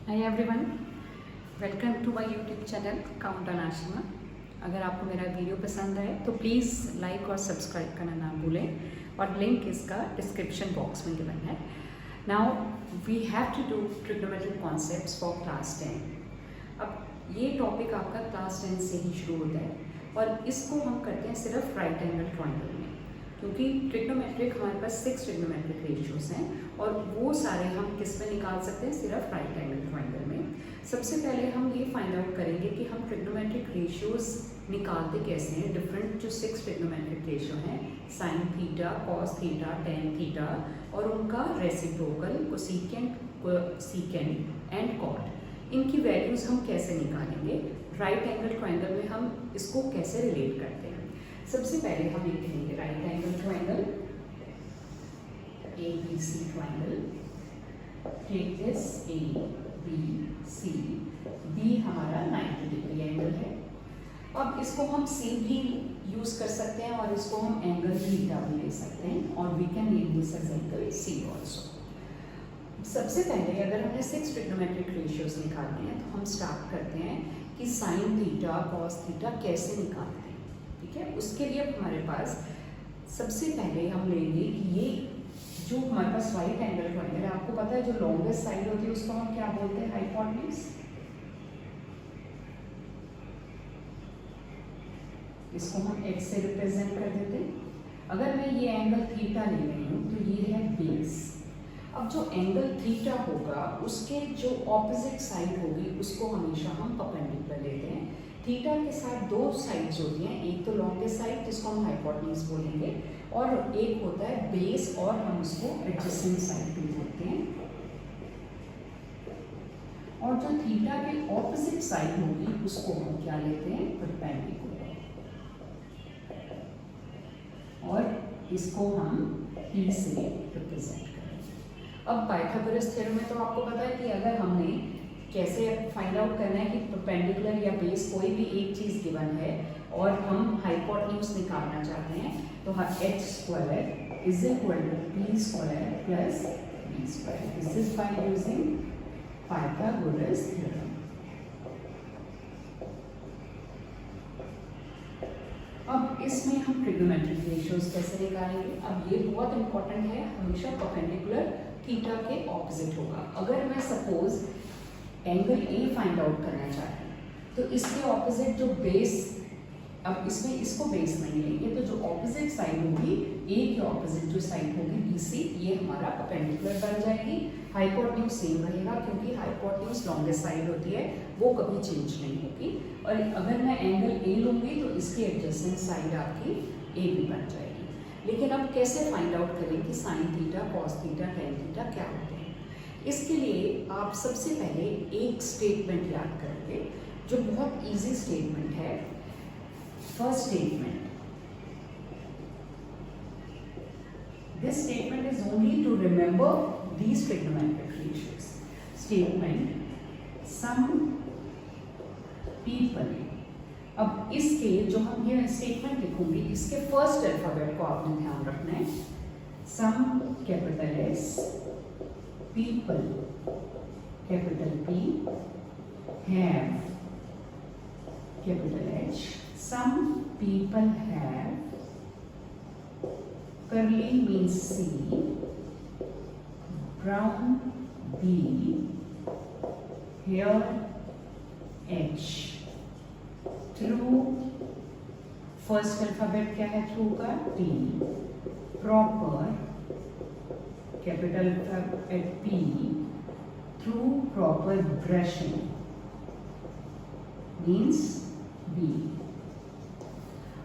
Hi everyone, welcome to my YouTube channel count on Ashima. अगर आपको मेरा वीडियो पसंद आए तो प्लीज़ लाइक और सब्सक्राइब करना ना भूलें और लिंक इसका डिस्क्रिप्शन बॉक्स में गिवन है। Now we have to do trigonometric concepts for class 10। अब ये टॉपिक आपका क्लास 10 से ही शुरू होता है और इसको हम करते हैं सिर्फ राइट एंगल ट्रायंगल में, क्योंकि ट्रिग्नोमेट्रिक हमारे पास 6 ट्रिग्नोमेट्रिक रेशियोज हैं और वो सारे हम किस में निकाल सकते हैं, सिर्फ राइट एंगल ट्रायंगल में। सबसे पहले हम ये फाइंड आउट करेंगे कि हम ट्रिग्नोमेट्रिक रेशियोज निकालते कैसे हैं। डिफरेंट जो 6 ट्रिग्नोमेट्रिक रेशियो हैं, sine theta, cos theta, tan theta और उनका रेसिप्रोकल, सीकेंड एंड कॉट, इनकी वैल्यूज हम कैसे निकालेंगे। राइट एंगल ट्रायंगल में हम इसको कैसे रिलेट करते हैं। सबसे पहले हम लिखेंगे right angle triangle, ABC triangle. Take this ABC, B हमारा 90 डिग्री एंगल है। अब इसको हम C भी यूज कर सकते हैं और इसको हम एंगल थीटा भी ले सकते हैं और we can name this as angle C also. सबसे पहले अगर हमने 6 ट्रिग्नोमेट्रिक रेशियोज निकालने हैं तो हम स्टार्ट करते हैं कि साइन थीटा, कॉस थीटा कैसे निकालते हैं। ठीक है, उसके लिए हमारे पास सबसे पहले हम लेंगे कि ये जो हमारे पास राइट एंगल ट्रायंगल है, आपको पता है जो लॉन्गेस्ट साइड होती है उसको हम क्या बोलते हैं, हाइपोटेन्यूज। इसको हम x से रिप्रेजेंट कर देते हैं। अगर मैं ये एंगल थीटा ले रही हूँ तो ये है बेस। अब जो एंगल थीटा होगा उसके जो ऑपोजिट साइड होगी उसको हमेशा हम परपेंडिकुलर लेते हैं। थीटा के साथ दो साइड्स होती हैं, एक तो लॉन्गेस्ट साइड जिसको हम हाइपोटेन्यूज बोलेंगे और एक होता है बेस और हम उसको एडजेसेंट साइड भी बोलते हैं। और जो थीटा के ऑपोजिट साइड होगी उसको हम क्या लेते हैं, परपेंडिकुलर, और इसको हम P से रिप्रेजेंट करेंगे। अब पाइथागोरस थ्योरम में तो आपको पता है कि अगर हमने कैसे फाइंड आउट करना है कि परपेंडिकुलर या बेस कोई भी एक चीज गिवन है और हम हाइपोटेन्यूज निकालना चाहते हैं तो h square is equal to p square plus b square. This is by using Pythagoras theorem. अब इसमें हम ट्रिग्नोमेट्रिक रेशियोज कैसे निकालेंगे। अब ये बहुत इंपॉर्टेंट है, हमेशा परपेंडिकुलर थीटा के ऑपोजिट होगा। अगर मैं suppose angle A find out करना चाहते हैं तो इसके ऑपोजिट जो बेस, अब इसमें इसको बेस नहीं लेंगे तो जो ऑपोजिट साइड होगी, A के ऑपोजिट जो साइड होगी BC, ये हमारा परपेंडिकुलर बन जाएगी। हाइपोटेन्यूज सेम रहेगा क्योंकि हाइपोटेन्यूज लॉन्गेस्ट साइड होती है, वो कभी चेंज नहीं होगी। और अगर मैं एंगल A लूंगी तो इसकी एडजेसेंट साइड आपकी A भी बन जाएगी। लेकिन अब कैसे फाइंड आउट करें कि sine theta, cos theta, tan theta क्या होते हैं। इसके लिए आप सबसे पहले एक स्टेटमेंट याद करेंगे जो बहुत इजी स्टेटमेंट है। First statement, this statement is only to remember these trigonometric ratios. Statement, some people। अब इसके जो हम ये स्टेटमेंट लिखूंगी इसके फर्स्ट अल्फाबेट को आपने ध्यान रखना है। some capital S, people capital P, have capital H। some people have, curly means C, brown B, hair H। Through, first alphabet क्या है थ्रू का, T। Proper capital P, through proper brushing means B।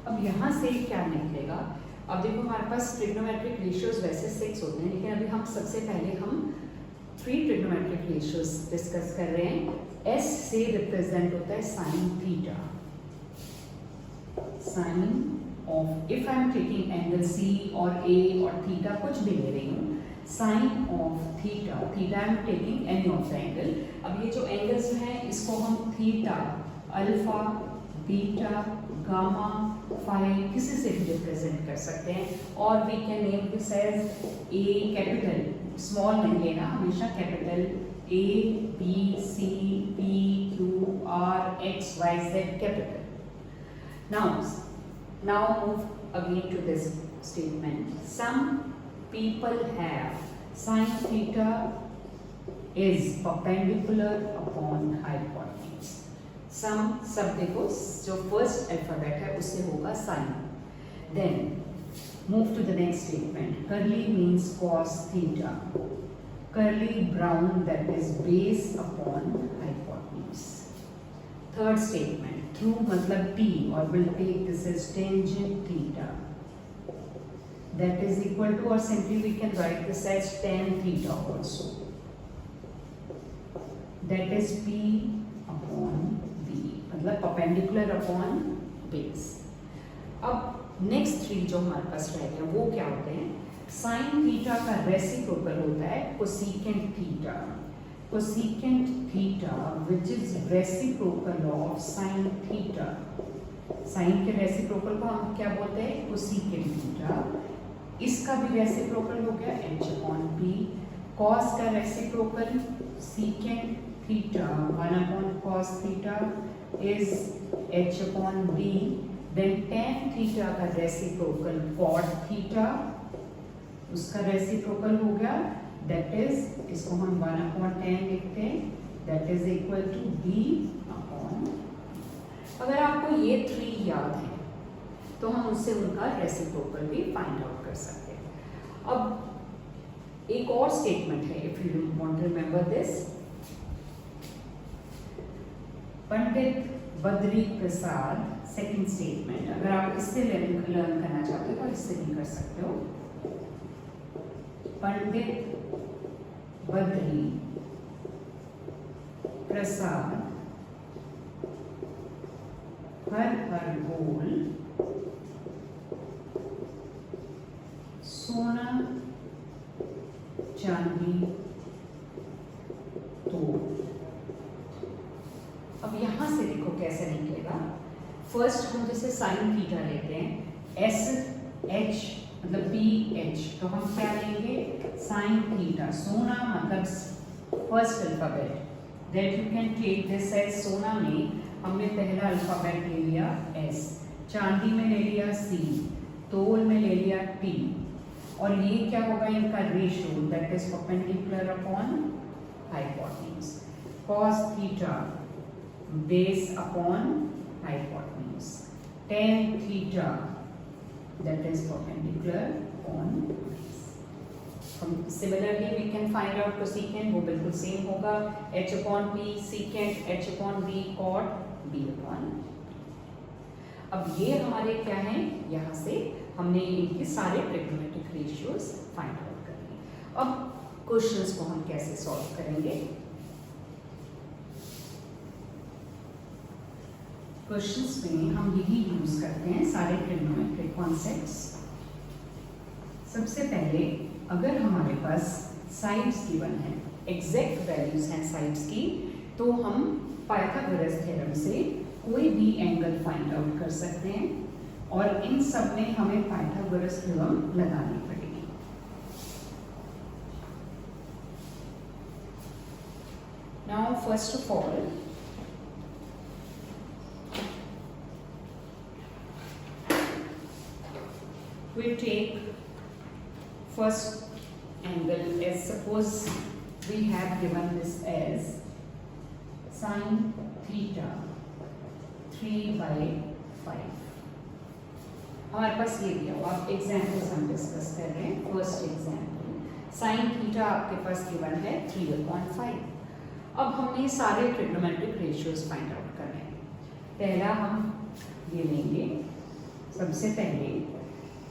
अब यहां से क्या निकलेगा। अब देखो हमारे पास ट्रिग्नोमेट्रिक रेशियोज वैसे 6 होते हैं, लेकिन अभी हम सबसे पहले हम 3 ट्रिग्नोमेट्रिक रेशियोज डिस्कस कर रहे हैं। S से रिप्रेजेंट होता है sine theta. Sine of, if I am taking angle C और A और थीटा कुछ भी ले रही हूँ, sine of theta, theta I am taking any of the angle. अब ये जो एंगल्स हैं इसको हम theta, alpha, beta, gamma, phi किसी से भी रिप्रेजेंट कर सकते हैं। और we can name this as A capital, small नहीं लेना, हमेशा capital A, B, C, P, Q, R, X, Y, Z capital. Now move again to this statement. Some people have sin theta is perpendicular upon hypotenuse. सब देखो, जो first alphabet है उससे होगा sin. Then move to the next statement. Curly means cos theta. Curly brown, that is base upon hypotenuse. Third statement. Through मतलब t, or will take this as tangent theta. That is equal to, or simply we can write this as tan theta also. That is p upon b, मतलब perpendicular upon base. अब next three जो हमारे पास रह गए वो क्या होते हैं? साइन थीटा का रेसिप्रोकल होता है cosecant theta. Cosecant theta which is reciprocal of sine theta. Sine के रेसिप्रोकल को हम क्या बोलते हैं? Cosecant theta. इसका भी रेसिप्रोकल हो गया h अपॉन p. कॉस का reciprocal secant theta 1 upon cos theta is h upon b. Then tan theta का रेसिप्रोकल cot थीटा, उसका रेसिप्रोकल हो गया, that is, इसको हम 1 अपॉन tan लिखते हैं, that is equal to b upon. अगर आपको ये थ्री याद है तो हम उससे उनका रेसिप्रोकल भी फाइंड आउट कर सकते हैं. अब एक और स्टेटमेंट है, if you want to remember this. Pandit Badri Prasad, second statement. अगर आप इससे लर्न करना चाहते हो तो इससे भी कर सकते हो. पंडित बद्री प्रसाद हर गोल सोना चांदी तो. अब यहां से देखो कैसे निकलेगा. फर्स्ट हम जैसे साइन थीटा लेते हैं, एस एच मतलब पी एच, तो हम क्या लेंगे? Sine theta. सोना मतलब first alphabet, that you can take this as. सोना में हमने पहला अल्फाबेट ले लिया एस, चांदी में ले लिया सी, तोल में ले लिया टी, और ये क्या होगा? इनका ratio, that is perpendicular upon hypotenuse. Cos theta base upon hypotenuse. Tan theta, that is perpendicular upon base. Similarly we can find out cosecant, वो बिल्कुल सेम होगा. h upon p secant, h upon b cot, b upon. अब ये हमारे क्या हैं? यहाँ से हमने इनके सारे ट्रिग्नोमेट्रिक रेशियोज फाइंड आउट कर लिए. अब क्वेश्चंस को हम कैसे सॉल्व करेंगे? क्वेश्चंस में हम यही यूज करते हैं सारे ट्रिग्नोमेट्रिक कॉन्सेप्ट्स. सबसे पहले अगर हमारे पास साइड्स गिवन है, एग्जैक्ट वैल्यूज हैं साइड्स की, तो हम पाइथागोरस थ्योरम से कोई भी एंगल फाइंड आउट कर सकते हैं, और इन सब में हमें पाइथागोरस थ्योरम लगानी पड़ेगी. Now first of all we take first angle as, suppose we have given this as sin theta 3/5. हमारे पास ये दिया हुआ. आप एग्जाम्पल्स हम डिस्कस कर रहे हैं. फर्स्ट एग्जाम्पल, साइन थीटा आपके पास गिवन है 3/5. अब हमने सारे ट्रिग्नोमेट्रिक रेशियोज फाइंड आउट करने हैं. पहला हम ये लेंगे, सबसे पहले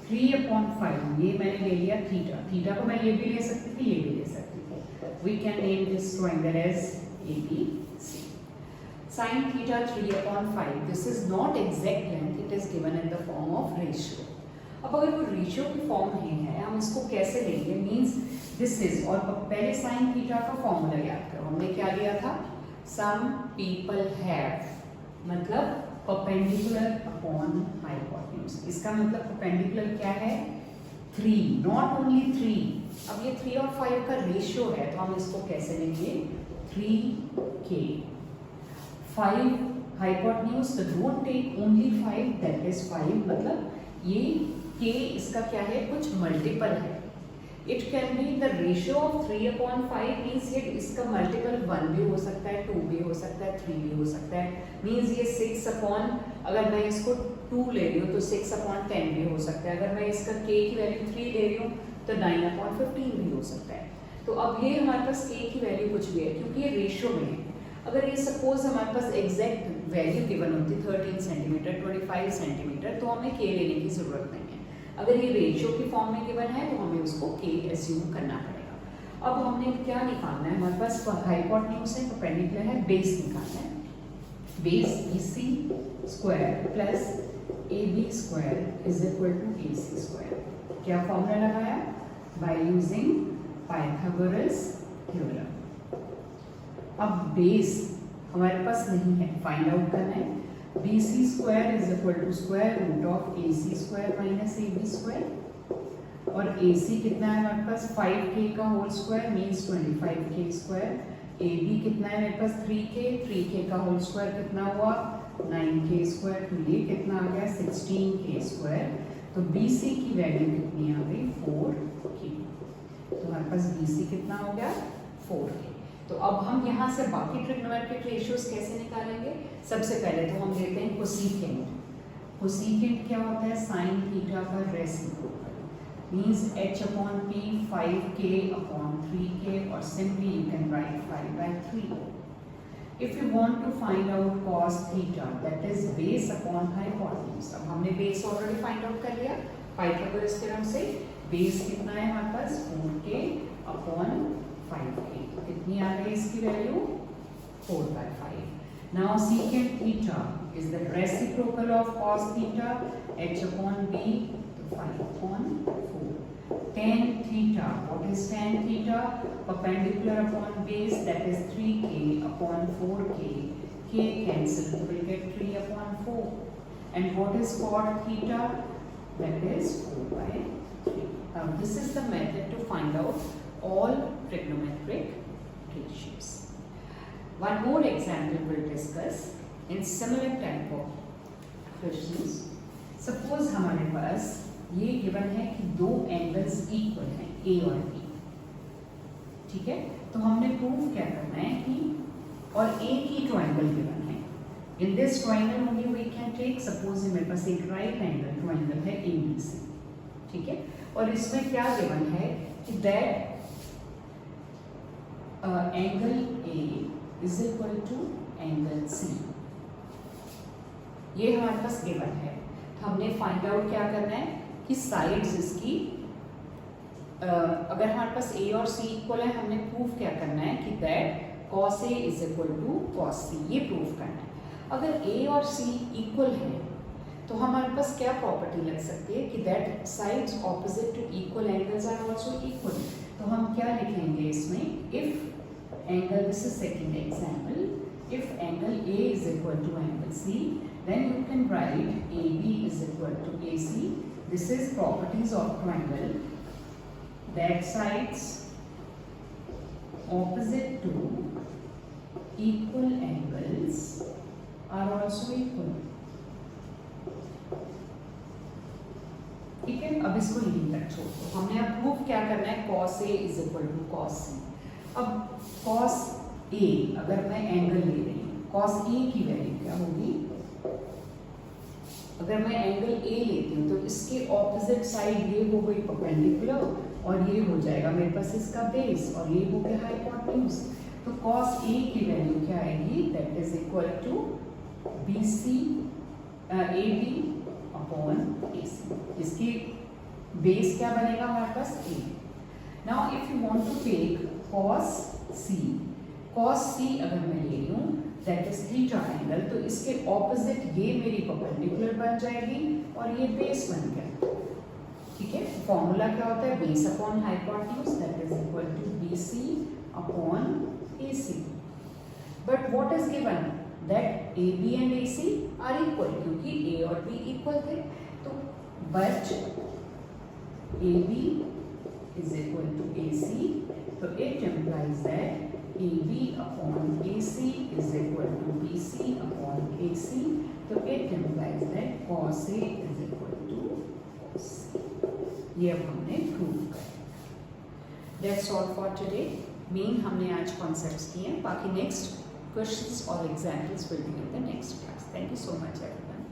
3/5, ये मैंने ले लिया थीटा. थीटा को मैं ये भी ले सकती थी, ये भी ले सकती थी. We can name this triangle as ABC. Sin theta 3/5, this is not exact length, it is given in the form of ratio. अब अगर वो रेशियो की फॉर्म में है, हम इसको कैसे लेंगे? मीन्स दिस इज, और पहले साइन थीटा का फॉर्मूला याद करो. हमने क्या लिया था? सम पीपल हैव, मतलब परपेंडिकुलर अपॉन हाइपोटेन्यूज. इसका मतलब परपेंडिकुलर क्या है? 3, नॉट ओनली 3. अब ये 3 और 5 का रेशियो है, तो हम इसको कैसे लेंगे? 3k. 5 hypotenuse, so don't take only 5, that is 5, मतलब ये k इसका क्या है, कुछ मल्टीपल है. It can be the ratio of 3/5 means ये इसका मल्टीपल 1 भी हो सकता है, 2 भी हो सकता है, 3 भी हो सकता है. मीन्स ये 6 अगर मैं इसको 2 ले रही हूँ तो 6/10 भी हो सकता है. अगर मैं इसका k की वैल्यू 3 ले रही हूँ तो 9/15 भी हो सकता है. तो अब ये हमारे पास k की वैल्यू कुछ भी है क्योंकि ये रेशियो में है. अगर ये सपोज हमारे पास एग्जैक्ट वैल्यू गिवन होती 13 सेंटीमीटर 25 सेंटीमीटर तो हमें k लेने की जरूरत नहीं है. अगर ये रेशियो की फॉर्म में गिवन है तो हमें उसको k एज्यूम करना पड़ेगा. अब हमने क्या निकालना है, हमारे पास हाइपोटेन्यूज है, परपेंडिकुलर है, बेस निकालना है. Base BC square plus AB square is equal to AC square. क्या फॉर्मूला लगाया, बाय यूजिंग पाइथागोरस थ्योरम. अब बेस हमारे पास नहीं है, फाइंड आउट करना है. BC square is equal to square root of AC square minus AB square. और AC कितना है हमारे पास, 5k का whole square means 25k square. AB कितना है मेरे पास 3k का होल स्क्वायर कितना हुआ 9k स्क्वायर. तो ये कितना आ गया 16k स्क्वायर. तो BC की वैल्यू कितनी आ गई 4k. तो हमारे पास BC कितना हो गया 4k. तो अब हम यहाँ से बाकी ट्रिग्नोमेट्रिक रेशियोज कैसे निकालेंगे. सबसे पहले तो हम लेते हैं कोसेकेंट. कोसेकेंट क्या होता है, साइन थीटा का रेसिप्रोकल मींस h/p 5k/3k और simply you can write 5/3. If you want to find out cos theta, that is base upon hypotenuse. अब हमने बेस ऑलरेडी फाइंड आउट कर लिया पाइथागोरस थ्योरम से. बेस कितना है हमारे पास 4k/5k. कितनी आ गई इसकी value 4/5. Now secant theta is the reciprocal of cos theta, h/b, so 5/4. Tan theta, what is tan theta? Perpendicular upon base, that is 3k/4k. K cancel, you will get 3/4. And what is cot theta? That is 4/3. Now this is the method to find out all trigonometric ratios. One more example we'll discuss in similar type of questions. Suppose हमारे पास ये given है कि दो angles equal हैं A और B. ठीक है, तो हमने प्रूव क्या करना है कि और एक ही ट्रायंगल गिवन है. In this triangle only we can take, suppose मेरे पास एक राइट एंगल ट्रायंगल है ABC. ठीक है, और इसमें क्या गिवन है कि that angle A is equal to angle C. ये हमारे पास गिवन है. तो हमने फाइंड आउट क्या करना है कि साइड्स इसकी अगर हमारे पास A और C इक्वल है, हमने प्रूव क्या करना है कि that cos A is equal to cos C. ये प्रूव करना है. अगर A और C इक्वल है तो हमारे पास क्या प्रॉपर्टी लग सकती है कि that sides opposite to equal angles are also equal. तो हम क्या लिखेंगे इसमें, इफ angle, this is second example, if angle A is equal to angle C, then you can write AB is equal to AC. This is properties of triangle, that sides opposite to equal angles are also equal. ठीक है, अब इसको यहीं तक छोड़ दो. हमने अब प्रूफ क्या करना है, cos A is equal to cos C. अब cos A अगर मैं एंगल ले रही हूँ, cos A की वैल्यू क्या होगी, अगर मैं एंगल A लेती हूँ तो इसके ऑपोजिट साइड ये हो गई परपेंडिकुलर और ये हो जाएगा मेरे पास इसका बेस और ये हो गया हाइपोटेन्यूज. तो cos A की वैल्यू क्या आएगी, that is equal to BC AB upon AC. इसकी बेस क्या बनेगा हमारे पास A. Now if you want to take cos C अगर मैं ले रही हूँ दैट इज थीटा एंगल, तो इसके ऑपोजिट ये मेरी परपेंडिकुलर बन जाएगी और ये बेस बन गया. ठीक है, फॉर्मूला क्या होता है, base upon hypotenuse, that is equal to BC upon AC. But what is given, that AB and AC are equal, क्योंकि A और B इक्वल थे. तो but AB is equal to AC, so it implies that AB upon AC is equal to BC upon AC. तो it implies that cos A is equal to cos C. ये अब हमने prove कर दिया. That's all for today. Main हमने आज concepts किए हैं. बाकी नेक्स्ट क्वेश्चंस और examples will be in the next class. Thank you so much everyone.